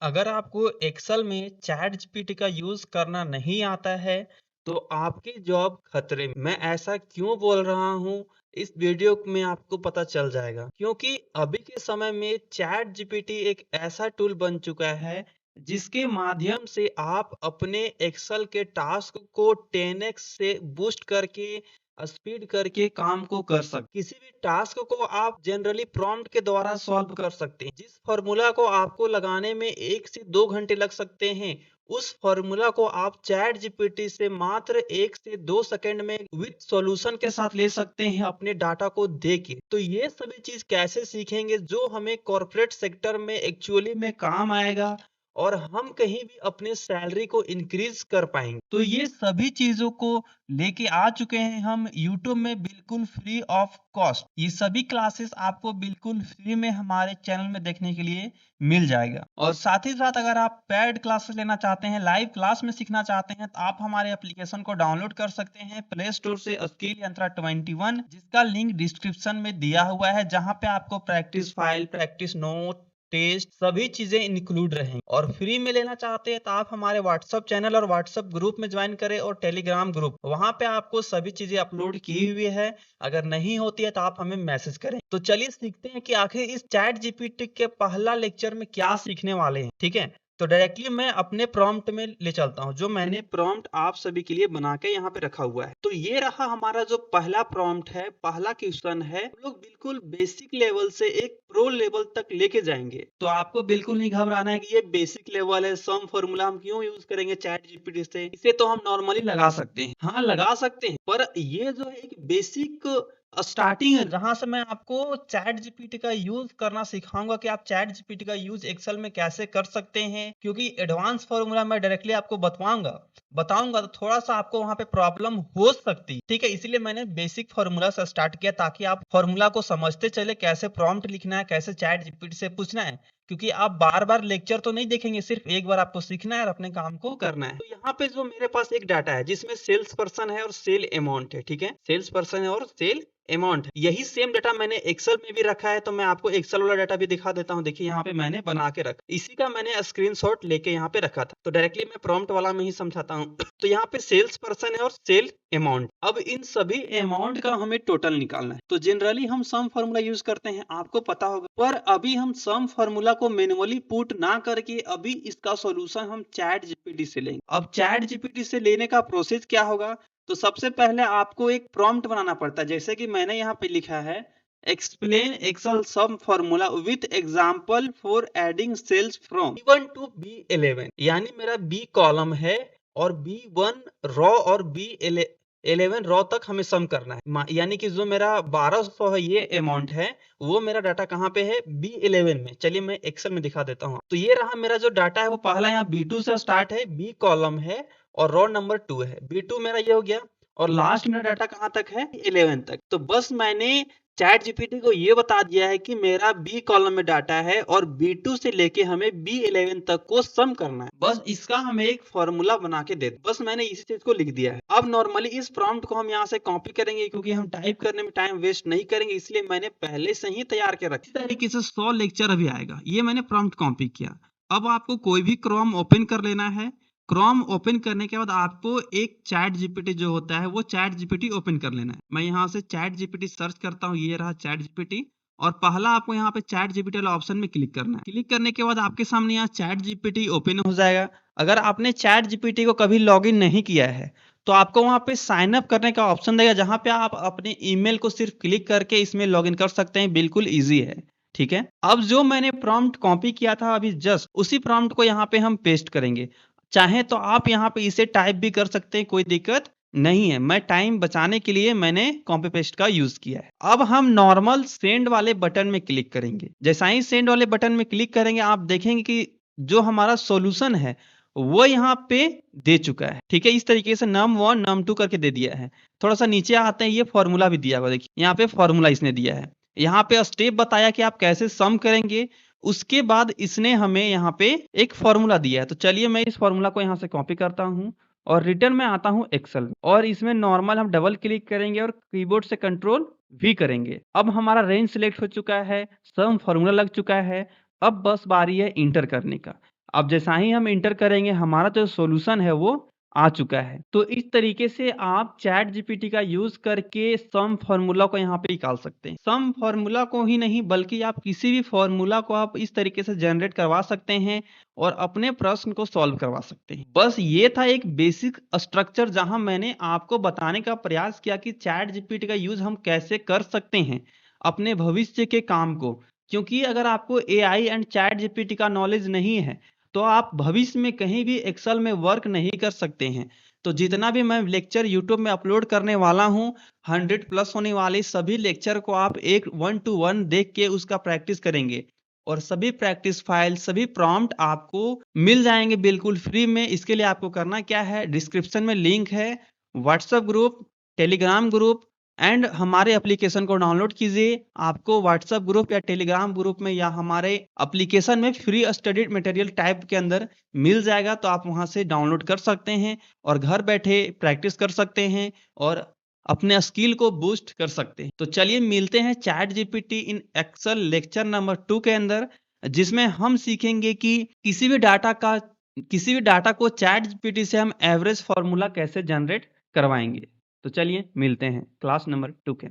अगर आपको एक्सेल में चैट जीपीटी का यूज करना नहीं आता है तो आपकी जॉब खतरे में। मैं ऐसा क्यों बोल रहा हूँ इस वीडियो में आपको पता चल जाएगा, क्योंकि अभी के समय में चैट जीपीटी एक ऐसा टूल बन चुका है जिसके माध्यम से आप अपने एक्सेल के टास्क को 10x से बूस्ट करके स्पीड करके काम को कर सकते। किसी भी टास्क को आप जनरली प्रॉम्प्ट के द्वारा सॉल्व कर सकते हैं। जिस फॉर्मूला को आपको लगाने में 1 से 2 घंटे लग सकते हैं, उस फॉर्मूला को आप चैट जीपीटी से मात्र 1 से 2 सेकंड में विद सॉल्यूशन के साथ ले सकते हैं अपने डाटा को दे के। तो ये सभी चीज कैसे सीखेंगे जो हमें कॉर्पोरेट सेक्टर में एक्चुअली में काम आएगा और हम कहीं भी अपने सैलरी को इंक्रीज कर पाएंगे। तो ये सभी चीजों को लेके आ चुके हैं हम YouTube में बिल्कुल फ्री ऑफ कॉस्ट। ये सभी क्लासेस आपको बिल्कुल फ्री में हमारे चैनल में देखने के लिए मिल जाएगा। और साथ ही साथ अगर आप पेड क्लासेस लेना चाहते हैं, लाइव क्लास में सीखना चाहते हैं, तो आप हमारे एप्लीकेशन को डाउनलोड कर सकते हैं प्ले स्टोर से, स्किल यंत्रा 21, जिसका लिंक डिस्क्रिप्शन में दिया हुआ है, जहां पे आपको practice file, practice note, test सभी चीजें इंक्लूड रहेंगी। और फ्री में लेना चाहते हैं तो आप हमारे व्हाट्सएप चैनल और व्हाट्सएप ग्रुप में ज्वाइन करें और टेलीग्राम ग्रुप, वहां पे आपको सभी चीजें अपलोड की हुई है। अगर नहीं होती है तो आप हमें मैसेज करें। तो चलिए सीखते हैं कि आखिर इस चैट जीपीटी के पहला लेक्चर में क्या सीखने वाले हैं। ठीक है, तो डायरेक्टली मैं अपने प्रॉम्प्ट में ले चलता हूं, जो मैंने प्रॉम्प्ट आप सभी के लिए बना के यहाँ पे रखा हुआ है। तो ये रहा हमारा जो पहला प्रॉम्प्ट है, पहला क्वेश्चन है। हम लोग बिल्कुल बेसिक लेवल से एक प्रो लेवल तक लेके जाएंगे। तो आपको बिल्कुल नहीं घबराना है कि ये बेसिक लेवल है, सम फॉर्मूला हम क्यों यूज करेंगे चैट जीपीटी से, इसे तो हम नॉर्मली लगा सकते हैं। हाँ, लगा सकते हैं, पर ये जो है एक बेसिक स्टार्टिंग है जहां से मैं आपको चैट जीपीटी का यूज करना सिखाऊंगा कि आप चैट जीपीटी का यूज एक्सेल में कैसे कर सकते हैं। क्योंकि एडवांस फॉर्मूला मैं डायरेक्टली आपको बताऊंगा तो थोड़ा सा आपको वहां पे प्रॉब्लम हो सकती। ठीक है, इसलिए मैंने बेसिक फॉर्मूला से स्टार्ट किया ताकि आप फॉर्मूला को समझते चले, कैसे प्रॉम्प्ट लिखना है, कैसे चैट जीपीटी से पूछना है। क्योंकि आप बार बार लेक्चर तो नहीं देखेंगे, सिर्फ एक बार आपको सीखना है और अपने काम को करना है। तो यहाँ पे जो मेरे पास एक डाटा है जिसमें सेल्स पर्सन है और सेल अमाउंट है। ठीक है, सेल्स पर्सन है और सेल अमाउंट, यही सेम डाटा मैंने एक्सेल में भी रखा है। तो मैं आपको एक्सेल वाला डाटा भी दिखा देता हूँ। देखिए यहाँ पे मैंने बना के रखा, इसी का मैंने स्क्रीनशॉट लेके यहाँ पे रखा था। तो डायरेक्टली मैं प्रॉम्प्ट वाला में ही समझाता हूँ। तो यहाँ पे सेल्स पर्सन है और सेल अमाउंट। अब इन सभी अमाउंट का हमें टोटल निकालना है। तो जनरली हम सम फॉर्मूला यूज करते हैं, आपको पता होगा। पर अभी हम सम फॉर्मूला को मैन्युअली पुट ना करके अभी इसका सॉल्यूशन हम चैट जीपीटी से लेंगे। अब चैट जीपीटी से लेने का प्रोसेस क्या होगा? तो सबसे पहले आपको एक प्रॉम्प्ट बनाना पड़ता है, जैसे कि मैंने यहाँ पे लिखा है, explain Excel sum formula with example for adding cells from B1 to B11। यानी मेरा B कॉलम है और B1 रॉ और B11 रॉ तक हमें सम करना है। यानी कि जो मेरा 1200 है ये अमाउंट है, वो मेरा डाटा कहाँ पे है? B11 में। चलिए मैं एक्सेल में दिखा देता हूँ। तो ये रहा मेरा जो डाटा है, वो पहला यहाँ B2 से स्टार्ट है, B कॉलम है और रो नंबर 2 है। B2 मेरा ये हो गया और लास्ट मेरा डाटा कहां तक है? 11 तक। तो बस मैंने चैट जीपीटी को ये बता दिया है कि मेरा बी कॉलम में डाटा है और B2 से लेके हमें B11 तक को सम करना है। बस इसका हमें एक फॉर्मूला बना के दे दो। बस मैंने इसी चीज को लिख दिया है। अब नॉर्मली इस प्रॉम्प्ट को हम यहाँ से कॉपी करेंगे, क्योंकि हम टाइप करने में टाइम वेस्ट नहीं करेंगे, इसलिए मैंने पहले से ही तैयार कर रखा। इस तरीके से 100 लेक्चर अभी आएगा। ये मैंने प्रॉम्प्ट कॉपी किया। अब आपको कोई भी क्रोम ओपन कर लेना है। क्रोम ओपन करने के बाद आपको एक चैट जीपीटी जो होता है, वो चैट जीपीटी ओपन कर लेना है। मैं यहाँ से चैट जीपीटी सर्च करता हूँ, ये रहा चैट जीपीटी। और पहला आपको यहाँ पे चैट जीपीटी वाला ऑप्शन में क्लिक करना है। क्लिक करने के बाद आपके सामने यहाँ चैट जीपीटी ओपन हो जाएगा। अगर आपने चैट जीपीटी को कभी लॉगिन नहीं किया है तो आपको वहां पे साइन अप करने का ऑप्शन देगा, जहां पे आप अपने ईमेल को सिर्फ क्लिक करके इसमें लॉगिन कर सकते हैं। बिल्कुल इजी है। ठीक है, अब जो मैंने प्रॉम्प्ट कॉपी किया था अभी जस्ट, उसी प्रॉम्प्ट को यहाँ पे हम पेस्ट करेंगे। चाहे तो आप यहाँ पे इसे टाइप भी कर सकते हैं, कोई दिक्कत नहीं है। मैं टाइम बचाने के लिए मैंने कॉपी पेस्ट का यूज किया है। अब हम नॉर्मल सेंड वाले बटन में क्लिक करेंगे। जैसा ही सेंड वाले बटन में क्लिक करेंगे, आप देखेंगे कि जो हमारा सॉल्यूशन है वो यहाँ पे दे चुका है। ठीक है, इस तरीके से num1 num2 करके दे दिया है। थोड़ा सा नीचे आते हैं, ये फॉर्मूला भी दिया हुआ, देखिए यहाँ पे फॉर्मूला इसने दिया है। यहाँ पे स्टेप बताया कि आप कैसे सम करेंगे। उसके बाद इसने हमें यहाँ पे एक फॉर्मूला दिया है। तो चलिए मैं इस फॉर्मूला को यहाँ से कॉपी करता हूँ और रिटर्न में आता हूँ एक्सेल में, और इसमें नॉर्मल हम डबल क्लिक करेंगे और कीबोर्ड से कंट्रोल V करेंगे। अब हमारा रेंज सिलेक्ट हो चुका है, सम फॉर्मूला लग चुका है। अब बस बारी है इंटर करने का। अब जैसा ही हम इंटर करेंगे हमारा जो सॉल्यूशन है वो आ चुका है। तो इस तरीके से आप चैट जीपीटी का यूज करके सम फार्मूला को यहाँ पे निकाल सकते हैं। सम फार्मूला को ही नहीं बल्कि आप किसी भी फार्मूला को आप इस तरीके से जनरेट करवा सकते हैं और अपने प्रश्न को सॉल्व करवा सकते हैं। बस ये था एक बेसिक स्ट्रक्चर जहां मैंने आपको बताने का प्रयास किया कि चैट जीपीटी का यूज हम कैसे कर सकते हैं अपने भविष्य के काम को। क्योंकि अगर आपको एआई एंड चैट जीपीटी का नॉलेज नहीं है तो आप भविष्य में कहीं भी एक्सेल में वर्क नहीं कर सकते हैं। तो जितना भी मैं लेक्चर यूट्यूब में अपलोड करने वाला हूं 100 प्लस होने वाले सभी लेक्चर को आप एक 1 to 1 देख के उसका प्रैक्टिस करेंगे और सभी प्रैक्टिस फाइल सभी प्रॉम्प्ट आपको मिल जाएंगे बिल्कुल फ्री में। इसके लिए आपको करना क्या है, डिस्क्रिप्शन में लिंक है, WhatsApp group, Telegram group and हमारे एप्लीकेशन को डाउनलोड कीजिए। आपको व्हाट्सएप ग्रुप या टेलीग्राम ग्रुप में या हमारे एप्लीकेशन में फ्री स्टडी मटेरियल टाइप के अंदर मिल जाएगा, तो आप वहां से डाउनलोड कर सकते हैं और घर बैठे प्रैक्टिस कर सकते हैं और अपने स्किल को बूस्ट कर सकते हैं। तो चलिए मिलते हैं ChatGPT in Excel lecture number 2 के अंदर, जिसमें हम सीखेंगे कि किसी भी डाटा को चैट जीपीटी से हम एवरेज फॉर्मूला कैसे जनरेट करवाएंगे। तो चलिए मिलते हैं क्लास नंबर 2 के